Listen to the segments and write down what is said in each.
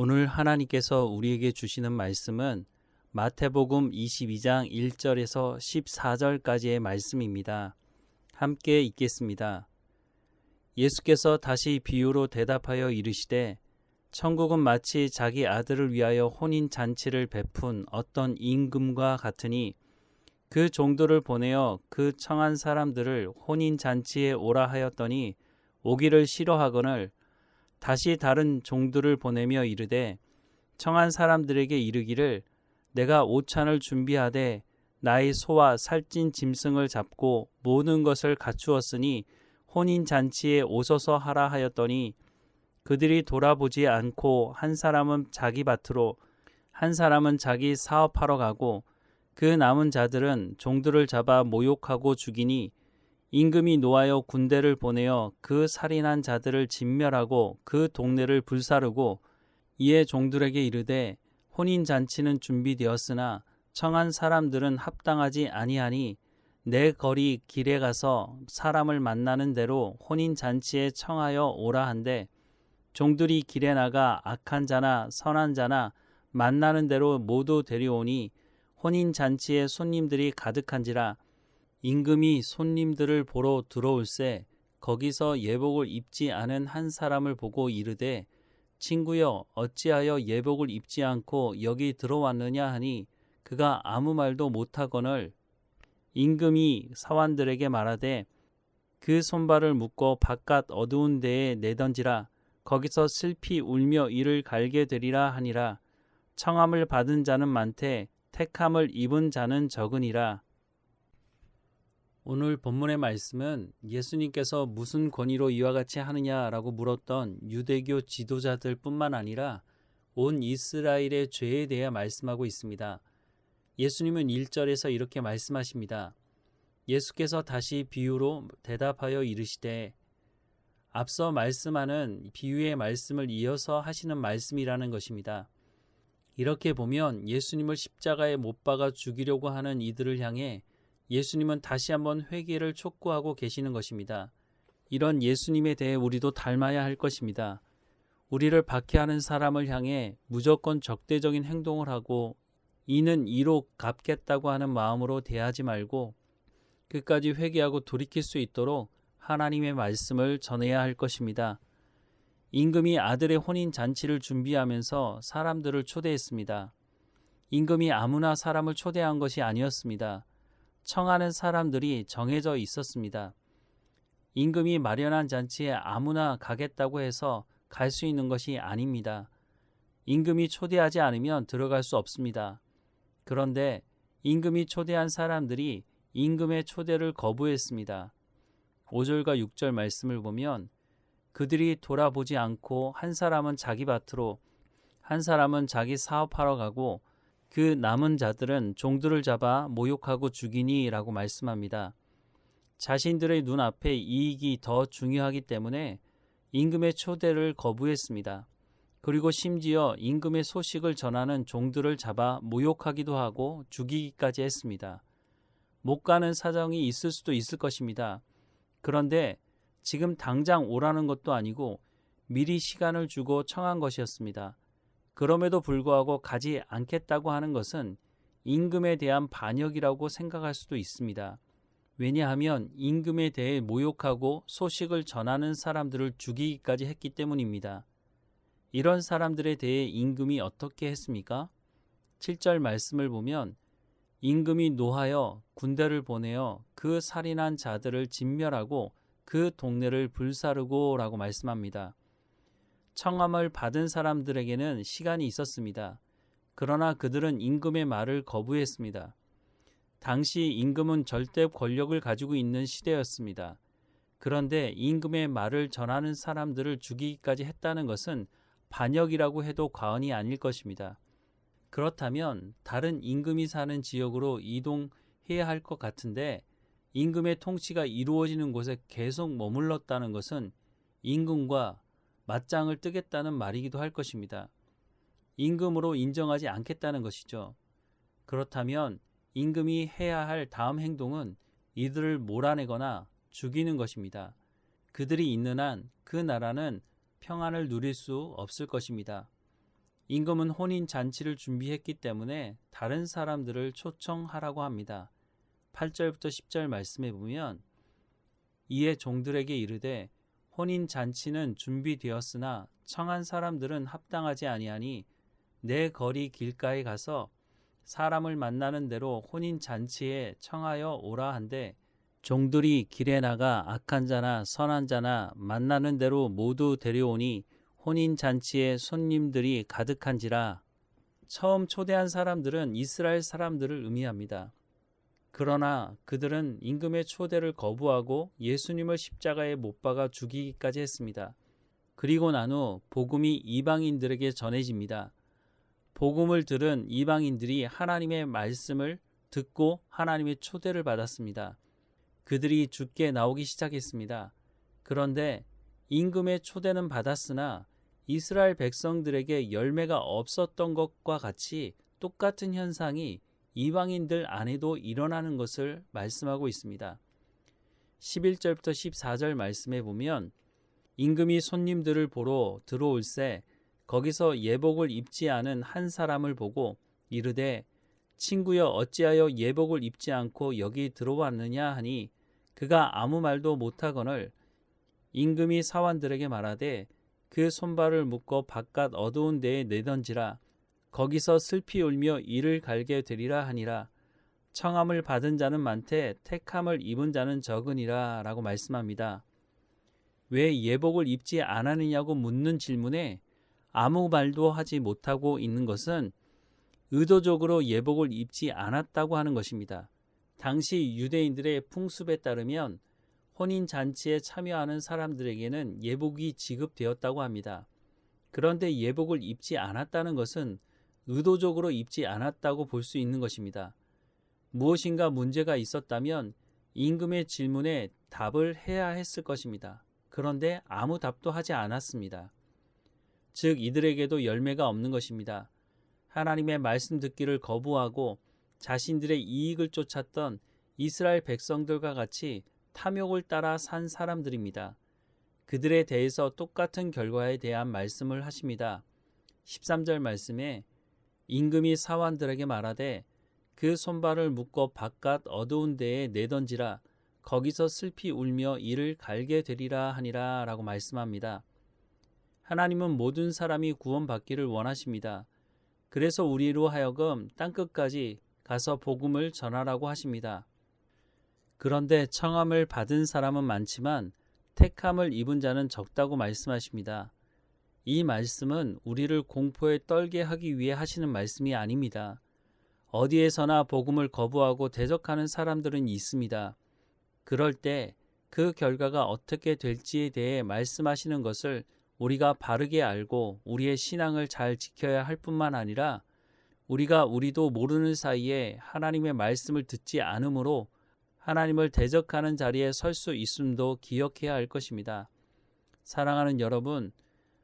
오늘 하나님께서 우리에게 주시는 말씀은 마태복음 22장 1절에서 14절까지의 말씀입니다. 함께 읽겠습니다. 예수께서 다시 비유로 대답하여 이르시되 천국은 마치 자기 아들을 위하여 혼인잔치를 베푼 어떤 임금과 같으니 그 종들을 보내어 그 청한 사람들을 혼인잔치에 오라 하였더니 오기를 싫어하거늘 다시 다른 종들을 보내며 이르되 청한 사람들에게 이르기를 내가 오찬을 준비하되 나의 소와 살찐 짐승을 잡고 모든 것을 갖추었으니 혼인잔치에 오소서 하라 하였더니 그들이 돌아보지 않고 한 사람은 자기 밭으로 한 사람은 자기 사업하러 가고 그 남은 자들은 종들을 잡아 모욕하고 죽이니 임금이 노하여 군대를 보내어 그 살인한 자들을 진멸하고 그 동네를 불사르고 이에 종들에게 이르되 혼인잔치는 준비되었으나 청한 사람들은 합당하지 아니하니 내 거리 길에 가서 사람을 만나는 대로 혼인잔치에 청하여 오라 한데 종들이 길에 나가 악한 자나 선한 자나 만나는 대로 모두 데려오니 혼인잔치에 손님들이 가득한지라 임금이 손님들을 보러 들어올새 거기서 예복을 입지 않은 한 사람을 보고 이르되 친구여 어찌하여 예복을 입지 않고 여기 들어왔느냐 하니 그가 아무 말도 못하거늘 임금이 사환들에게 말하되 그 손발을 묶어 바깥 어두운 데에 내던지라 거기서 슬피 울며 이를 갈게 되리라 하니라. 청함을 받은 자는 많되 택함을 입은 자는 적으니라. 오늘 본문의 말씀은 예수님께서 무슨 권위로 이와 같이 하느냐라고 물었던 유대교 지도자들 뿐만 아니라 온 이스라엘의 죄에 대해 말씀하고 있습니다. 예수님은 1절에서 이렇게 말씀하십니다. 예수께서 다시 비유로 대답하여 이르시되 앞서 말씀하는 비유의 말씀을 이어서 하시는 말씀이라는 것입니다. 이렇게 보면 예수님을 십자가에 못 박아 죽이려고 하는 이들을 향해 예수님은 다시 한번 회개를 촉구하고 계시는 것입니다. 이런 예수님에 대해 우리도 닮아야 할 것입니다. 우리를 박해하는 사람을 향해 무조건 적대적인 행동을 하고 이는 이로 갚겠다고 하는 마음으로 대하지 말고 끝까지 회개하고 돌이킬 수 있도록 하나님의 말씀을 전해야 할 것입니다. 임금이 아들의 혼인잔치를 준비하면서 사람들을 초대했습니다. 임금이 아무나 사람을 초대한 것이 아니었습니다. 청하는 사람들이 정해져 있었습니다. 임금이 마련한 잔치에 아무나 가겠다고 해서 갈 수 있는 것이 아닙니다. 임금이 초대하지 않으면 들어갈 수 없습니다. 그런데 임금이 초대한 사람들이 임금의 초대를 거부했습니다. 5절과 6절 말씀을 보면 그들이 돌아보지 않고 한 사람은 자기 밭으로 한 사람은 자기 사업하러 가고 그 남은 자들은 종들을 잡아 모욕하고 죽이니 라고 말씀합니다. 자신들의 눈앞에 이익이 더 중요하기 때문에 임금의 초대를 거부했습니다. 그리고 심지어 임금의 소식을 전하는 종들을 잡아 모욕하기도 하고 죽이기까지 했습니다. 못 가는 사정이 있을 수도 있을 것입니다. 그런데 지금 당장 오라는 것도 아니고 미리 시간을 주고 청한 것이었습니다. 그럼에도 불구하고 가지 않겠다고 하는 것은 임금에 대한 반역이라고 생각할 수도 있습니다. 왜냐하면 임금에 대해 모욕하고 소식을 전하는 사람들을 죽이기까지 했기 때문입니다. 이런 사람들에 대해 임금이 어떻게 했습니까? 7절 말씀을 보면 임금이 노하여 군대를 보내어 그 살인한 자들을 진멸하고 그 동네를 불사르고 라고 말씀합니다. 청함을 받은 사람들에게는 시간이 있었습니다. 그러나 그들은 임금의 말을 거부했습니다. 당시 임금은 절대 권력을 가지고 있는 시대였습니다. 그런데 임금의 말을 전하는 사람들을 죽이기까지 했다는 것은 반역이라고 해도 과언이 아닐 것입니다. 그렇다면 다른 임금이 사는 지역으로 이동해야 할 것 같은데 임금의 통치가 이루어지는 곳에 계속 머물렀다는 것은 임금과 맞짱을 뜨겠다는 말이기도 할 것입니다. 임금으로 인정하지 않겠다는 것이죠. 그렇다면 임금이 해야 할 다음 행동은 이들을 몰아내거나 죽이는 것입니다. 그들이 있는 한 그 나라는 평안을 누릴 수 없을 것입니다. 임금은 혼인 잔치를 준비했기 때문에 다른 사람들을 초청하라고 합니다. 8절부터 10절 말씀에 보면 이에 종들에게 이르되 혼인 잔치는 준비되었으나 청한 사람들은 합당하지 아니하니 내 거리 길가에 가서 사람을 만나는 대로 혼인 잔치에 청하여 오라 한데 종들이 길에 나가 악한 자나 선한 자나 만나는 대로 모두 데려오니 혼인 잔치에 손님들이 가득한지라. 처음 초대한 사람들은 이스라엘 사람들을 의미합니다. 그러나 그들은 임금의 초대를 거부하고 예수님을 십자가에 못 박아 죽이기까지 했습니다. 그리고 난 후 복음이 이방인들에게 전해집니다. 복음을 들은 이방인들이 하나님의 말씀을 듣고 하나님의 초대를 받았습니다. 그들이 주께 나오기 시작했습니다. 그런데 임금의 초대는 받았으나 이스라엘 백성들에게 열매가 없었던 것과 같이 똑같은 현상이 이방인들 안에도 일어나는 것을 말씀하고 있습니다. 11절부터 14절 말씀에 보면 임금이 손님들을 보러 들어올새 거기서 예복을 입지 않은 한 사람을 보고 이르되 친구여 어찌하여 예복을 입지 않고 여기 들어왔느냐 하니 그가 아무 말도 못하거늘 임금이 사환들에게 말하되 그 손발을 묶어 바깥 어두운 데에 내던지라. 거기서 슬피 울며 이를 갈게 되리라 하니라. 청함을 받은 자는 많되 택함을 입은 자는 적으니라 라고 말씀합니다. 왜 예복을 입지 않았느냐고 묻는 질문에 아무 말도 하지 못하고 있는 것은 의도적으로 예복을 입지 않았다고 하는 것입니다. 당시 유대인들의 풍습에 따르면 혼인잔치에 참여하는 사람들에게는 예복이 지급되었다고 합니다. 그런데 예복을 입지 않았다는 것은 의도적으로 입지 않았다고 볼 수 있는 것입니다. 무엇인가 문제가 있었다면 임금의 질문에 답을 해야 했을 것입니다. 그런데 아무 답도 하지 않았습니다. 즉 이들에게도 열매가 없는 것입니다. 하나님의 말씀 듣기를 거부하고 자신들의 이익을 쫓았던 이스라엘 백성들과 같이 탐욕을 따라 산 사람들입니다. 그들에 대해서 똑같은 결과에 대한 말씀을 하십니다. 13절 말씀에 임금이 사환들에게 말하되 그 손발을 묶어 바깥 어두운 데에 내던지라. 거기서 슬피 울며 이를 갈게 되리라 하니라 라고 말씀합니다. 하나님은 모든 사람이 구원받기를 원하십니다. 그래서 우리로 하여금 땅끝까지 가서 복음을 전하라고 하십니다. 그런데 청함을 받은 사람은 많지만 택함을 입은 자는 적다고 말씀하십니다. 이 말씀은 우리를 공포에 떨게 하기 위해 하시는 말씀이 아닙니다. 어디에서나 복음을 거부하고 대적하는 사람들은 있습니다. 그럴 때 그 결과가 어떻게 될지에 대해 말씀하시는 것을 우리가 바르게 알고 우리의 신앙을 잘 지켜야 할 뿐만 아니라 우리도 모르는 사이에 하나님의 말씀을 듣지 않으므로 하나님을 대적하는 자리에 설 수 있음도 기억해야 할 것입니다. 사랑하는 여러분,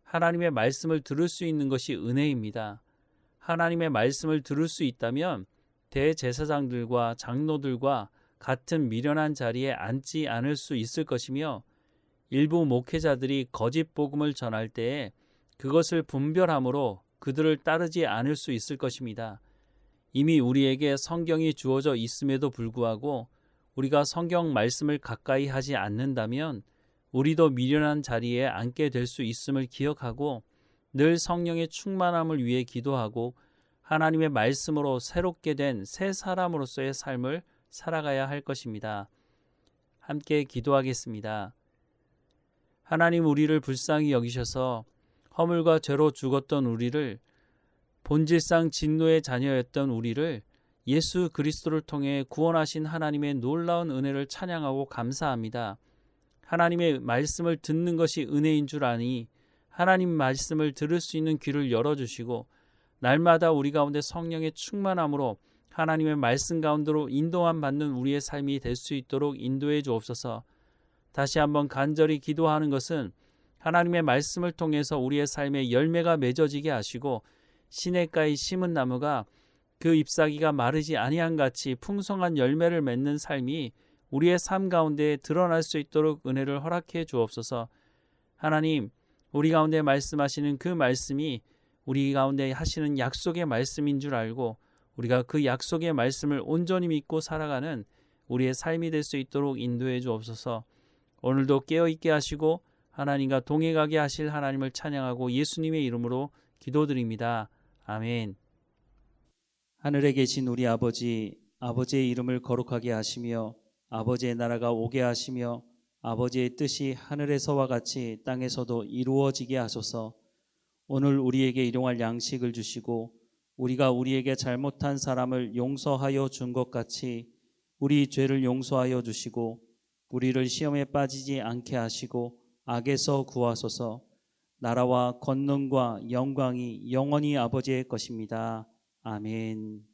하나님의 말씀을 들을 수 있는 것이 은혜입니다. 하나님의 말씀을 들을 수 있다면 대제사장들과 장로들과 같은 미련한 자리에 앉지 않을 수 있을 것이며 일부 목회자들이 거짓 복음을 전할 때에 그것을 분별함으로 그들을 따르지 않을 수 있을 것입니다. 이미 우리에게 성경이 주어져 있음에도 불구하고 우리가 성경 말씀을 가까이 하지 않는다면 우리도 미련한 자리에 앉게 될 수 있음을 기억하고 늘 성령의 충만함을 위해 기도하고 하나님의 말씀으로 새롭게 된 새 사람으로서의 삶을 살아가야 할 것입니다. 함께 기도하겠습니다. 하나님, 우리를 불쌍히 여기셔서 허물과 죄로 죽었던 우리를, 본질상 진노의 자녀였던 우리를 예수 그리스도를 통해 구원하신 하나님의 놀라운 은혜를 찬양하고 감사합니다. 하나님의 말씀을 듣는 것이 은혜인 줄 아니 하나님 말씀을 들을 수 있는 귀를 열어주시고 날마다 우리 가운데 성령의 충만함으로 하나님의 말씀 가운데로 인도함 받는 우리의 삶이 될 수 있도록 인도해 주옵소서. 다시 한번 간절히 기도하는 것은 하나님의 말씀을 통해서 우리의 삶에 열매가 맺어지게 하시고 시냇가에 심은 나무가 그 잎사귀가 마르지 아니한 같이 풍성한 열매를 맺는 삶이 우리의 삶 가운데 드러날 수 있도록 은혜를 허락해 주옵소서. 하나님, 우리 가운데 말씀하시는 그 말씀이 우리 가운데 하시는 약속의 말씀인 줄 알고 우리가 그 약속의 말씀을 온전히 믿고 살아가는 우리의 삶이 될 수 있도록 인도해 주옵소서. 오늘도 깨어있게 하시고 하나님과 동행하게 하실 하나님을 찬양하고 예수님의 이름으로 기도드립니다. 아멘. 하늘에 계신 우리 아버지, 아버지의 이름을 거룩하게 하시며 아버지의 나라가 오게 하시며 아버지의 뜻이 하늘에서와 같이 땅에서도 이루어지게 하소서. 오늘 우리에게 일용할 양식을 주시고 우리가 우리에게 잘못한 사람을 용서하여 준 것 같이 우리 죄를 용서하여 주시고 우리를 시험에 빠지지 않게 하시고 악에서 구하소서. 나라와 권능과 영광이 영원히 아버지의 것입니다. 아멘.